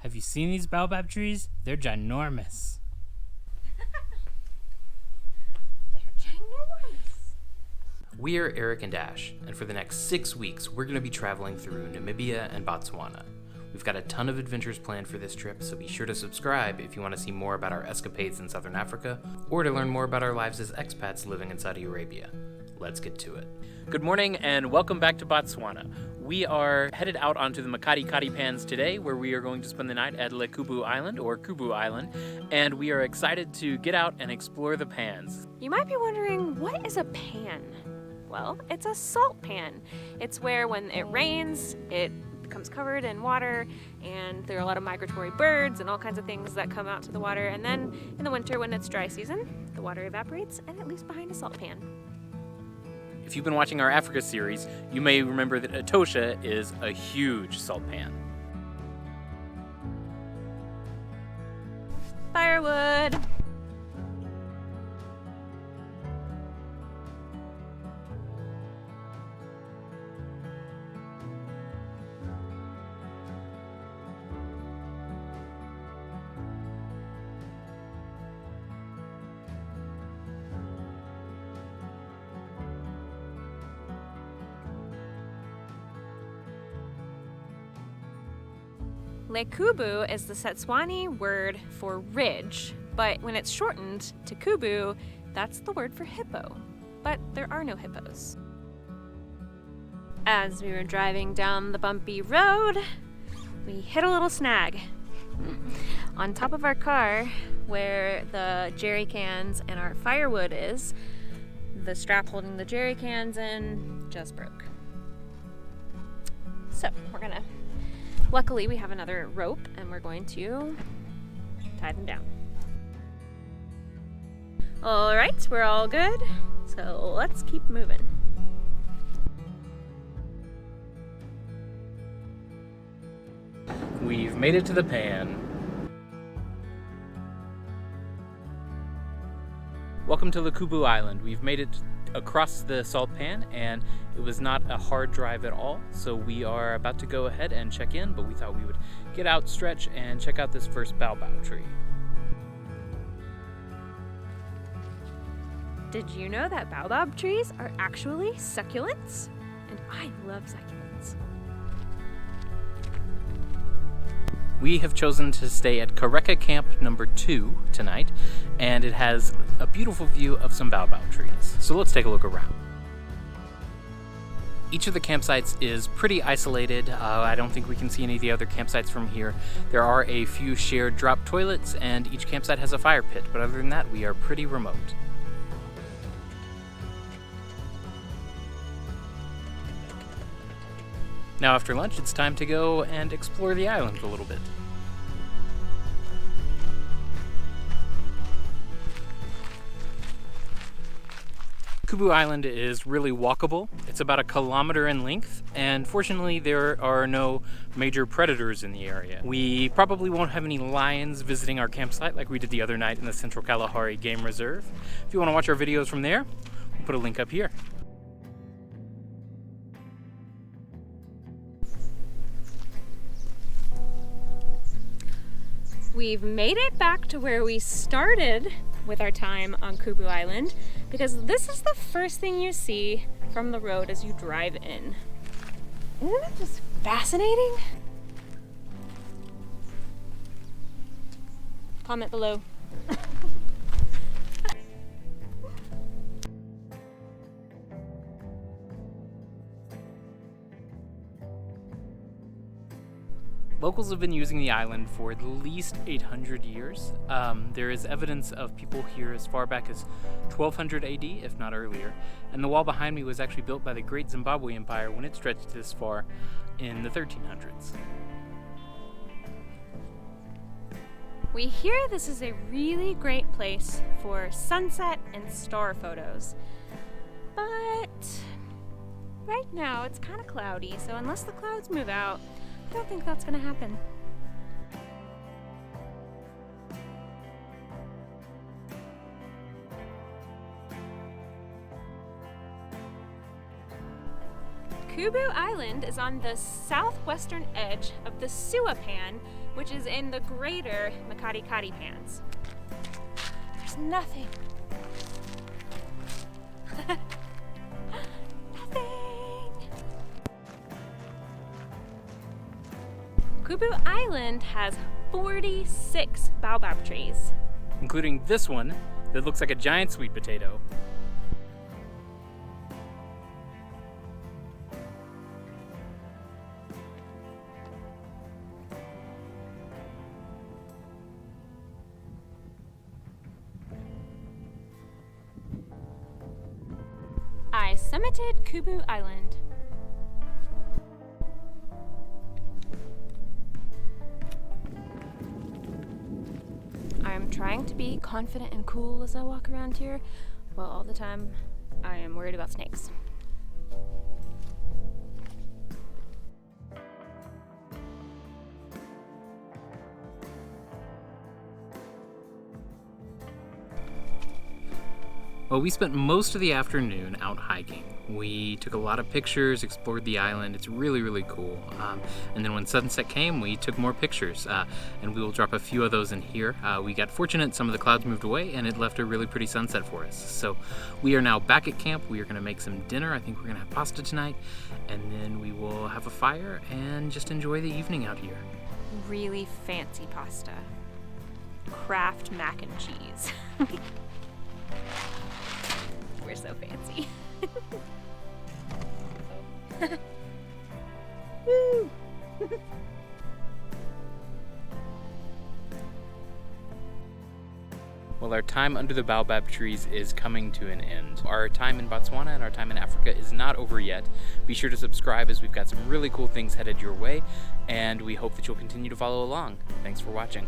Have you seen these baobab trees? They're ginormous. They're ginormous. We are Eric and Ash, and for the next 6 weeks, we're going to be traveling through Namibia and Botswana. We've got a ton of adventures planned for this trip, so be sure to subscribe if you want to see more about our escapades in Southern Africa, or to learn more about our lives as expats living in Saudi Arabia. Let's get to it. Good morning and welcome back to Botswana. We are headed out onto the Makati Pans today, where we are going to spend the night at Lekhubu Island, or Kubu Island, and we are excited to get out and explore the pans. You might be wondering, what is a pan? Well, it's a salt pan. It's where when it rains, it becomes covered in water, and there are a lot of migratory birds and all kinds of things that come out to the water, and then in the winter when it's dry season, the water evaporates and it leaves behind a salt pan. If you've been watching our Africa series, you may remember that Etosha is a huge salt pan. Firewood! Lekhubu is the Setswana word for ridge, but when it's shortened to Kubu, that's the word for hippo. But there are no hippos. As we were driving down the bumpy road, we hit a little snag. On top of our car, where the jerry cans and our firewood is, the strap holding the jerry cans in just broke. So luckily we have another rope and we're going to tie them down. All right, we're all good. So let's keep moving. We've made it to the pan. Welcome to Lekhubu Island. We've made it across the salt pan, and it was not a hard drive at all, so we are about to go ahead and check in, but we thought we would get out, stretch, and check out this first baobab tree. Did you know that baobab trees are actually succulents? And I love succulents. We have chosen to stay at Kareka Camp number 2 tonight, and it has a beautiful view of some baobab trees. So let's take a look around. Each of the campsites is pretty isolated. I don't think we can see any of the other campsites from here. There are a few shared drop toilets, and each campsite has a fire pit, but other than that, we are pretty remote. Now after lunch, it's time to go and explore the island a little bit. Kubu Island is really walkable. It's about 1 kilometer in length, and fortunately there are no major predators in the area. We probably won't have any lions visiting our campsite like we did the other night in the Central Kalahari Game Reserve. If you want to watch our videos from there, we'll put a link up here. We've made it back to where we started with our time on Kubu Island, because this is the first thing you see from the road as you drive in. Isn't it just fascinating? Comment below. Locals have been using the island for at least 800 years. There is evidence of people here as far back as 1200 AD, if not earlier. And the wall behind me was actually built by the Great Zimbabwe Empire when it stretched this far in the 1300s. We hear this is a really great place for sunset and star photos. But right now it's kind of cloudy, so unless the clouds move out, I don't think that's going to happen. Kubu Island is on the southwestern edge of the Sua Pan, which is in the greater Makati-Kati Pans. There's nothing. Nothing. Kubu Island has 46 baobab trees. Including this one that looks like a giant sweet potato. I summited Kubu Island. I'm trying to be confident and cool as I walk around here, while all the time I am worried about snakes. Well, we spent most of the afternoon out hiking. We took a lot of pictures, explored the island. It's really, really cool. And then when sunset came, we took more pictures, and we will drop a few of those in here. We got fortunate, some of the clouds moved away, and it left a really pretty sunset for us. So we are now back at camp. We are gonna make some dinner. I think we're gonna have pasta tonight, and then we will have a fire and just enjoy the evening out here. Really fancy pasta. Kraft mac and cheese. We're so fancy. Woo! Well, our time under the baobab trees is coming to an end. Our time in Botswana and our time in Africa is not over yet. Be sure to subscribe as we've got some really cool things headed your way, and we hope that you'll continue to follow along. Thanks for watching.